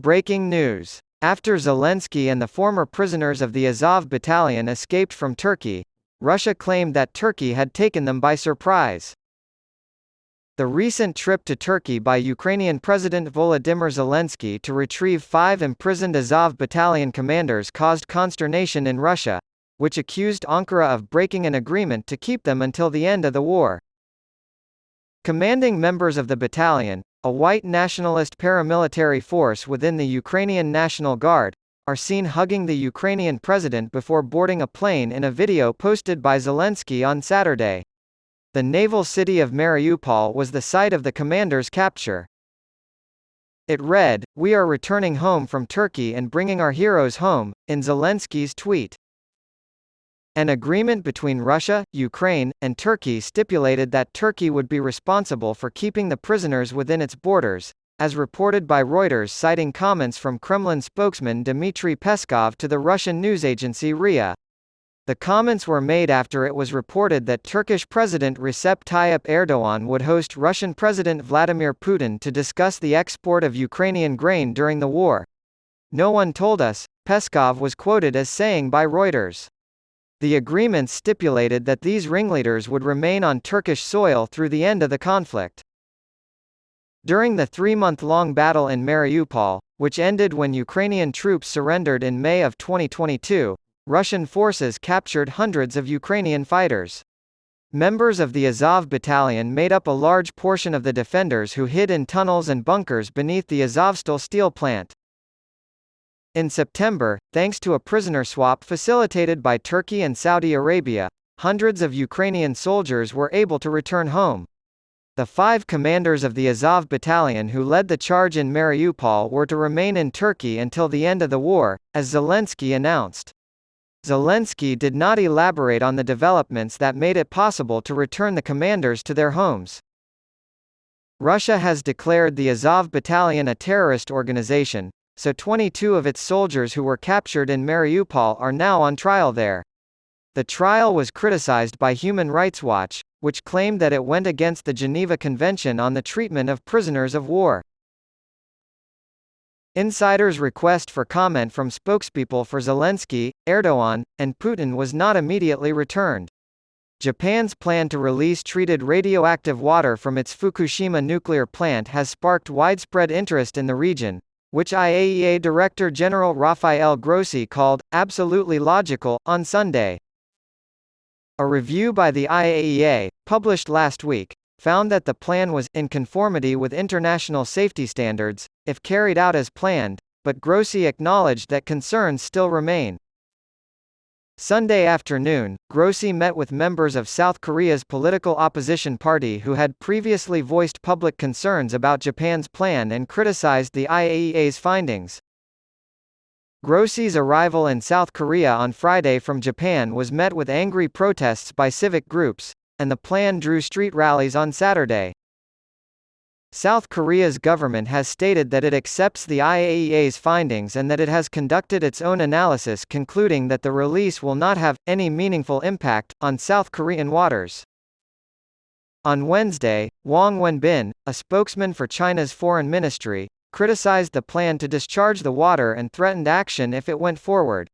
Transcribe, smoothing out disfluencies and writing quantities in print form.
Breaking news. After Zelenskyy and the former prisoners of the Azov battalion escaped from Turkey, Russia claimed that Turkey had taken them by surprise. The recent trip to Turkey by Ukrainian President Volodymyr Zelenskyy to retrieve 5 imprisoned Azov battalion commanders caused consternation in Russia, which accused Ankara of breaking an agreement to keep them until the end of the war. Commanding members of the battalion, a white nationalist paramilitary force within the Ukrainian National Guard, are seen hugging the Ukrainian president before boarding a plane in a video posted by Zelenskyy on Saturday. The naval city of Mariupol was the site of the commander's capture. It read, "We are returning home from Turkey and bringing our heroes home," in Zelenskyy's tweet. An agreement between Russia, Ukraine, and Turkey stipulated that Turkey would be responsible for keeping the prisoners within its borders, as reported by Reuters citing comments from Kremlin spokesman Dmitry Peskov to the Russian news agency RIA. The comments were made after it was reported that Turkish President Recep Tayyip Erdogan would host Russian President Vladimir Putin to discuss the export of Ukrainian grain during the war. "No one told us," Peskov was quoted as saying by Reuters. The agreement stipulated that these ringleaders would remain on Turkish soil through the end of the conflict. During the 3-month-long battle in Mariupol, which ended when Ukrainian troops surrendered in May of 2022, Russian forces captured hundreds of Ukrainian fighters. Members of the Azov battalion made up a large portion of the defenders who hid in tunnels and bunkers beneath the Azovstal steel plant. In September, thanks to a prisoner swap facilitated by Turkey and Saudi Arabia, hundreds of Ukrainian soldiers were able to return home. The 5 commanders of the Azov battalion who led the charge in Mariupol were to remain in Turkey until the end of the war, as Zelenskyy announced. Zelenskyy did not elaborate on the developments that made it possible to return the commanders to their homes. Russia has declared the Azov battalion a terrorist organization, so 22 of its soldiers who were captured in Mariupol are now on trial there. The trial was criticized by Human Rights Watch, which claimed that it went against the Geneva Convention on the Treatment of Prisoners of War. Insiders' request for comment from spokespeople for Zelenskyy, Erdogan, and Putin was not immediately returned. Japan's plan to release treated radioactive water from its Fukushima nuclear plant has sparked widespread interest in the region, which IAEA Director General Rafael Grossi called absolutely logical on Sunday. A review by the IAEA, published last week, found that the plan was in conformity with international safety standards, if carried out as planned, but Grossi acknowledged that concerns still remain. Sunday afternoon, Grossi met with members of South Korea's political opposition party who had previously voiced public concerns about Japan's plan and criticized the IAEA's findings. Grossi's arrival in South Korea on Friday from Japan was met with angry protests by civic groups, and the plan drew street rallies on Saturday. South Korea's government has stated that it accepts the IAEA's findings and that it has conducted its own analysis concluding that the release will not have any meaningful impact on South Korean waters. On Wednesday, Wang Wenbin, a spokesman for China's foreign ministry, criticized the plan to discharge the water and threatened action if it went forward.